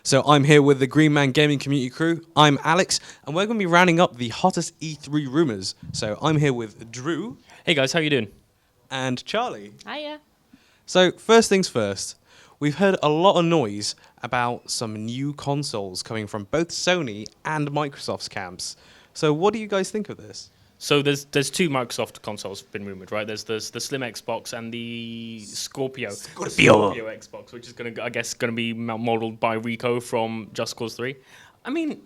So I'm here with the Green Man Gaming Community crew. I'm Alex, and we're going to be rounding up the hottest E3 rumors. So I'm here with Drew. Hey guys, how you doing? And Charlie. Hiya. So first things first, we've heard a lot of noise about some new consoles coming from both Sony and Microsoft's camps. So what do you guys think of this? So there's two Microsoft consoles been rumored, right? There's the Slim Xbox and the Scorpio. The Scorpio Xbox, which is gonna be modeled by Rico from Just Cause 3. I mean,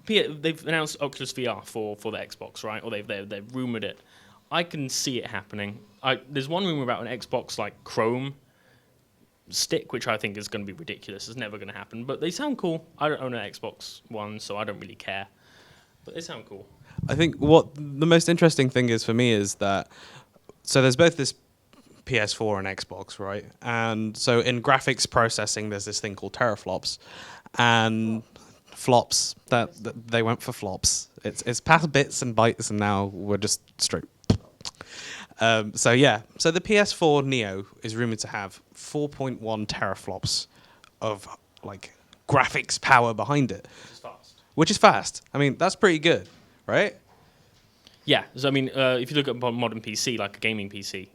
they've announced Oculus VR for the Xbox, right? Or they've rumored it. I can see it happening. There's one rumor about an Xbox like Chrome stick, which I think is going to be ridiculous. It's never going to happen, but they sound cool. I don't own an Xbox One, so I don't really care. But they sound cool. I think what the most interesting thing is for me is that, so there's both this PS4 and Xbox, right? And so in graphics processing, there's this thing called teraflops, and flops that they went for flops. It's past bits and bytes, and now we're just straight. So the PS4 Neo is rumored to have 4.1 teraflops of like graphics power behind it, which is fast. I mean, that's pretty good, right? Yeah, so I mean, if you look at modern PC, like a gaming PC,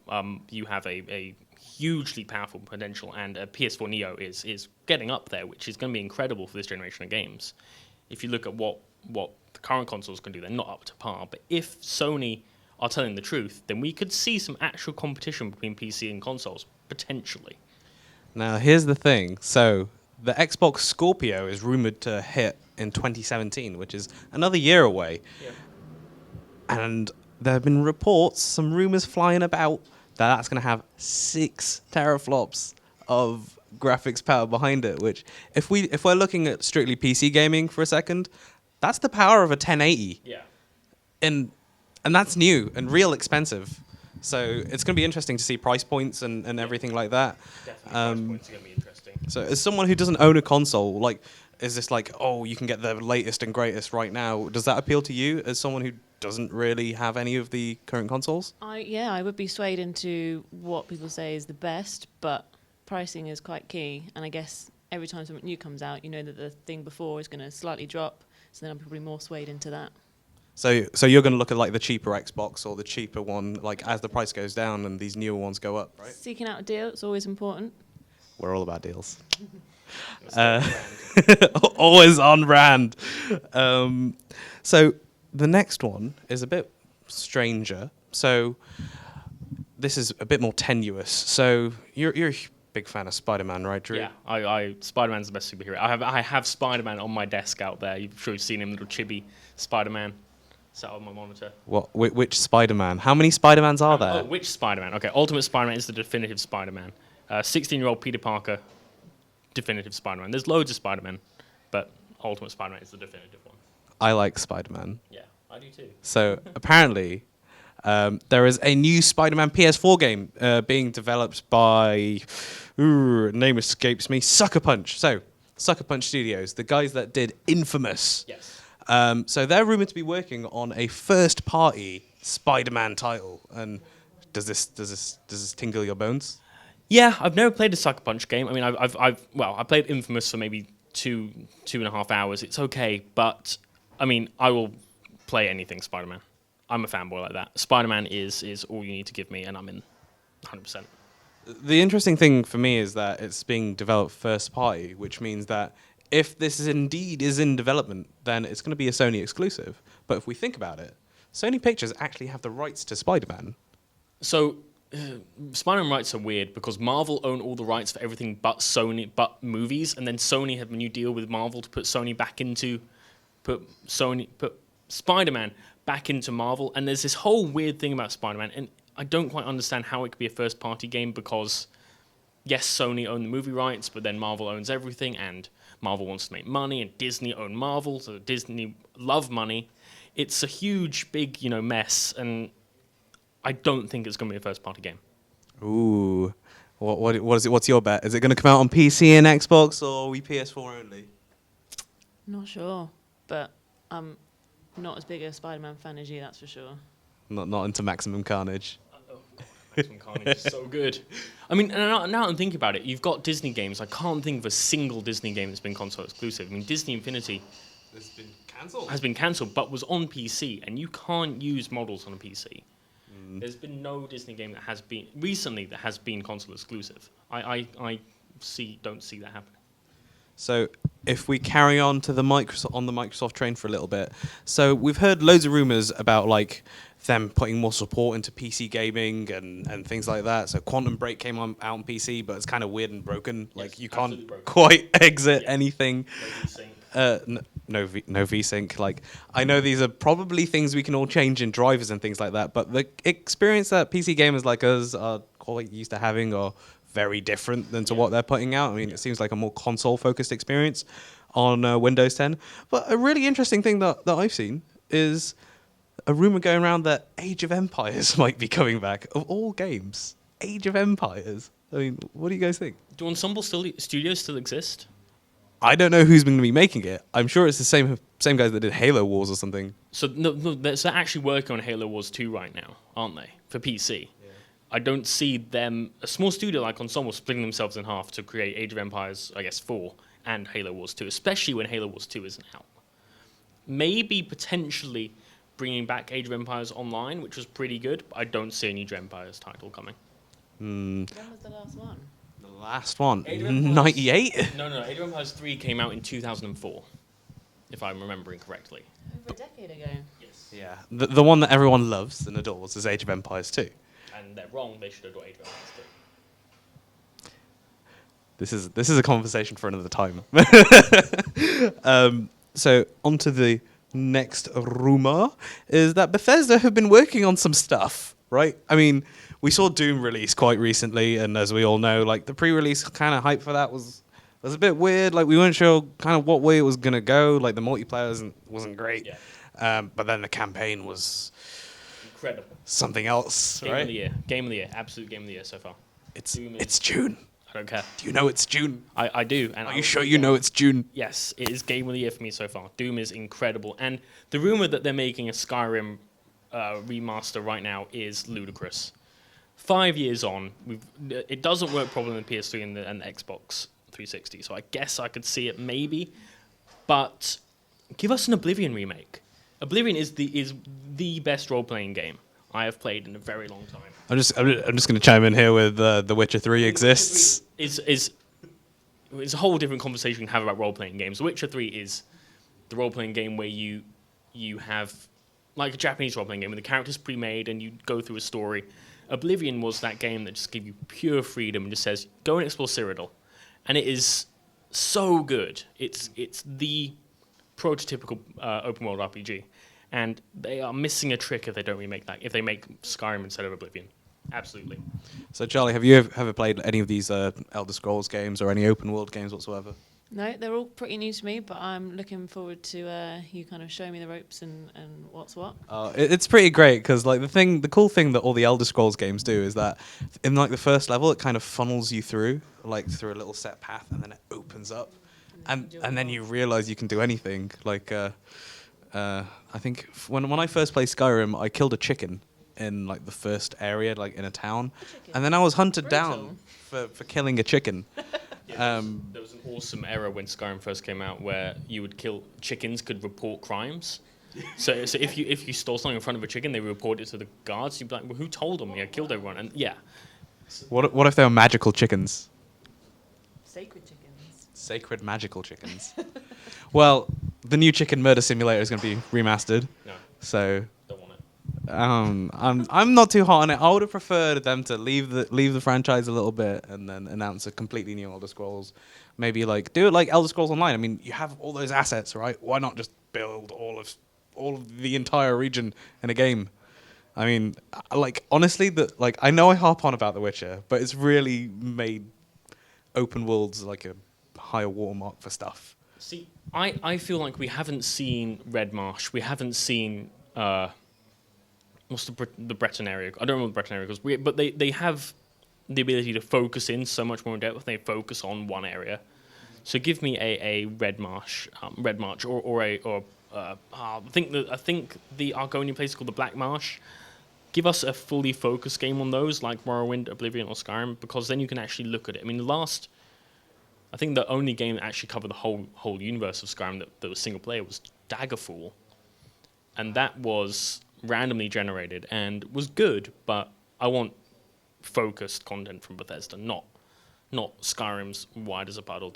you have a hugely powerful potential, and a PS4 Neo is getting up there, which is going to be incredible for this generation of games. If you look at what the current consoles can do, they're not up to par. But if Sony are telling the truth, then we could see some actual competition between PC and consoles, potentially. Now, here's the thing. So the Xbox Scorpio is rumored to hit in 2017, which is another year away. Yeah. And there have been reports, some rumors flying about, that that's going to have 6 teraflops of graphics power behind it, which if we're looking at strictly PC gaming for a second, that's the power of a 1080. Yeah. And that's new and real expensive. So it's going to be interesting to see price points and everything like that. Definitely, price points are going to be interesting. So as someone who doesn't own a console, like, is this like, oh, you can get the latest and greatest right now? Does that appeal to you as someone who doesn't really have any of the current consoles? I would be swayed into what people say is the best, but pricing is quite key. And I guess every time something new comes out, you know that the thing before is going to slightly drop. So then I'm probably more swayed into that. So you're going to look at like the cheaper Xbox or the cheaper one, like as the price goes down and these newer ones go up, right? Seeking out a deal, it's always important. We're all about deals. Always on brand. So the next one is a bit stranger. So this is a bit more tenuous. So you're a big fan of Spider-Man, right, Drew? Yeah, Spider-Man's the best superhero. I have Spider-Man on my desk out there. You've sure seen him, little chibi Spider-Man. Sat on my monitor. What? Which Spider-Man? How many Spider-Mans are there? Oh, which Spider-Man? Okay, Ultimate Spider-Man is the definitive Spider-Man. 16-year-old Peter Parker, definitive Spider-Man. There's loads of Spider-Man, but Ultimate Spider-Man is the definitive one. I like Spider-Man. Yeah, I do too. So apparently, there is a new Spider-Man PS4 game being developed by, name escapes me, Sucker Punch. So Sucker Punch Studios, the guys that did Infamous. Yes. So they're rumored to be working on a first-party Spider-Man title. And does this tingle your bones? Yeah, I've never played a Sucker Punch game. I mean, I played Infamous for maybe two and a half hours. It's okay, but I mean, I will play anything Spider-Man. I'm a fanboy like that. Spider-Man is all you need to give me, and I'm in 100%. The interesting thing for me is that it's being developed first-party, which means that if this is indeed in development, then it's going to be a Sony exclusive. But if we think about it, Sony Pictures actually have the rights to Spider-Man. So Spider-Man rights are weird because Marvel own all the rights for everything but Sony, but movies, and then Sony have a new deal with Marvel to put Spider-Man back into Marvel, and there's this whole weird thing about Spider-Man, and I don't quite understand how it could be a first-party game because, yes, Sony own the movie rights, but then Marvel owns everything, and Marvel wants to make money, and Disney own Marvel, so Disney love money. It's a huge, big, mess, and I don't think it's going to be a first-party game. Ooh. What is it? What's your bet? Is it going to come out on PC and Xbox, or are we PS4 only? Not sure, but I'm not as big a Spider-Man fan as you, that's for sure. Not into Maximum Carnage. Maximum Carnage is so good. I mean, and now I'm thinking about it. You've got Disney games. I can't think of a single Disney game that's been console exclusive. I mean, Disney Infinity has been cancelled, but was on PC, and you can't use models on a PC. There's been no Disney game that has been recently that has been console exclusive. I don't see that happening. So if we carry on to the Microsoft train for a little bit, so we've heard loads of rumors about like them putting more support into PC gaming and things like that. So Quantum Break came out on PC, but it's kind of weird and broken. Like Yes, you absolutely can't broken. quite exit Yeah. anything. No VSync. No VSync. Like I know these are probably things we can all change in drivers and things like that, but the experience that PC gamers like us are quite used to having are very different than to what they're putting out. I mean, it seems like a more console-focused experience on Windows 10. But a really interesting thing that I've seen is a rumor going around that Age of Empires might be coming back. Of all games, Age of Empires. I mean, what do you guys think? Do Ensemble Studios still exist? I don't know who's going to be making it. I'm sure it's the same guys that did Halo Wars or something. So no, they're actually working on Halo Wars 2 right now, aren't they? For PC. I don't see them, a small studio like Ensemble, splitting themselves in half to create Age of Empires, I guess, 4 and Halo Wars 2, especially when Halo Wars 2 isn't out. Maybe potentially bringing back Age of Empires Online, which was pretty good, but I don't see any Age of Empires title coming. When was the last one? The last one, Age of Empires- 98? No, Age of Empires 3 came out in 2004, if I'm remembering correctly. Over a decade ago. Yes. Yeah, the one that everyone loves and adores is Age of Empires 2. And they're wrong, they should have done Age of Empires 3. This is a conversation for another time. So on to the next rumor is that Bethesda have been working on some stuff, right? I mean, we saw Doom release quite recently, and as we all know, like the pre-release kind of hype for that was a bit weird. Like we weren't sure kind of what way it was gonna go. Like the multiplayer wasn't great, but then the campaign was Incredible. something else, Game right? of the year. Game of the year. Absolute game of the year so far. Doom is- It's June. I don't care. Do you know it's June? I do. And Are you sure you know it's June? Yes, it is game of the year for me so far. Doom is incredible. And the rumor that they're making a Skyrim remaster right now is ludicrous. 5 years on, it doesn't work properly on the PS3 and the Xbox 360, so I guess I could see it maybe. But give us an Oblivion remake. Oblivion is the best role-playing game I have played in a very long time. I'm just going to chime in here with The Witcher 3 exists. It's a whole different conversation we can have about role-playing games. The Witcher 3 is the role-playing game where you have, like a Japanese role-playing game, where the character's pre-made and you go through a story. Oblivion was that game that just gave you pure freedom and just says, go and explore Cyrodiil. And it is so good. It's the prototypical open-world RPG. And they are missing a trick if they don't remake that, if they make Skyrim instead of Oblivion. Absolutely. So, Charlie, have you ever played any of these Elder Scrolls games or any open world games whatsoever? No, they're all pretty new to me, but I'm looking forward to you kind of showing me the ropes and what's what. It's pretty great because like the cool thing that all the Elder Scrolls games do is that in like the first level it kind of funnels you through a little set path and then it opens up and then you realize you can do anything. Like I think when I first played Skyrim, I killed a chicken in like the first area, like in a town, and then I was hunted down for killing a chicken. Yeah, there was an awesome era when Skyrim first came out where you would kill chickens could report crimes. So if you stole something in front of a chicken, they would report it to the guards. You'd be like, well, who told them? I killed everyone. And yeah. What if they were magical chickens? Sacred chickens. Sacred magical chickens. Well, the new Chicken Murder Simulator is going to be remastered. No, So don't want it. I'm not too hot on it. I would have preferred them to leave the franchise a little bit and then announce a completely new Elder Scrolls. Maybe like do it like Elder Scrolls Online. I mean, you have all those assets, right? Why not just build all of the entire region in a game? I mean, like honestly, I know I harp on about The Witcher, but it's really made open worlds like a higher watermark for stuff. See, I feel like we haven't seen Red Marsh. We haven't seen what's the Breton area? I don't know what the Breton area is, but they have the ability to focus in so much more in depth. They focus on one area. So give me a Red Marsh, I think the Argonian place is called the Black Marsh. give us a fully focused game on those, like Morrowind, Oblivion, or Skyrim, because then you can actually look at it. I mean, I think the only game that actually covered the whole universe of Skyrim that was single player was Daggerfall, and that was randomly generated and was good, but I want focused content from Bethesda, not Skyrim's wide as a puddle,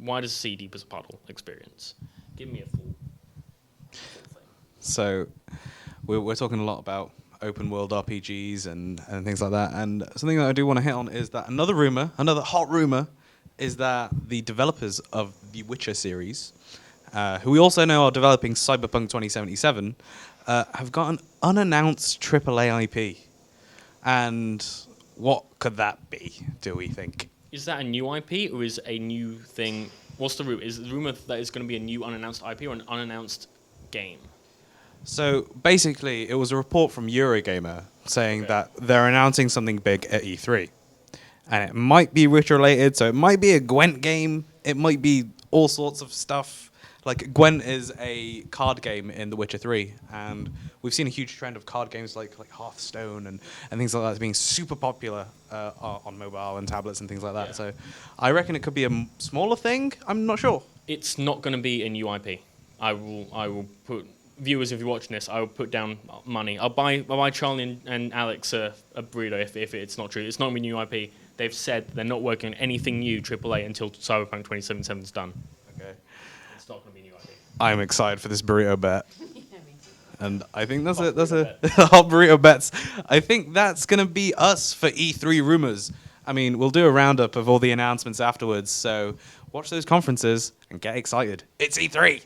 wide as a sea, deep as a puddle experience. Give me a full thing. So we're talking a lot about open world RPGs and things like that. And something that I do want to hit on is that another hot rumor, is that the developers of the Witcher series, who we also know are developing Cyberpunk 2077, have got an unannounced AAA IP. And what could that be, do we think? Is that a new IP or is a new thing? What's the rumor? Is the rumor that it's going to be a new unannounced IP or an unannounced game? So basically, it was a report from Eurogamer saying that they're announcing something big at E3. And it might be Witcher related, so it might be a Gwent game, it might be all sorts of stuff. Like, Gwent is a card game in The Witcher 3, and we've seen a huge trend of card games like Hearthstone and things like that being super popular on mobile and tablets and things like that. Yeah. So I reckon it could be a smaller thing. I'm not sure. It's not going to be a new IP. I will put... Viewers, if you're watching this, I will put down money. I'll buy Charlie and Alex a burrito if it's not true. It's not going to be new IP. They've said they're not working on anything new AAA until Cyberpunk 2077 is done. Okay. It's not going to be new IP. I'm excited for this burrito bet. Yeah, me too. And I think that's a hot burrito bets. I think that's going to be us for E3 rumors. I mean, we'll do a roundup of all the announcements afterwards, so watch those conferences and get excited. It's E3!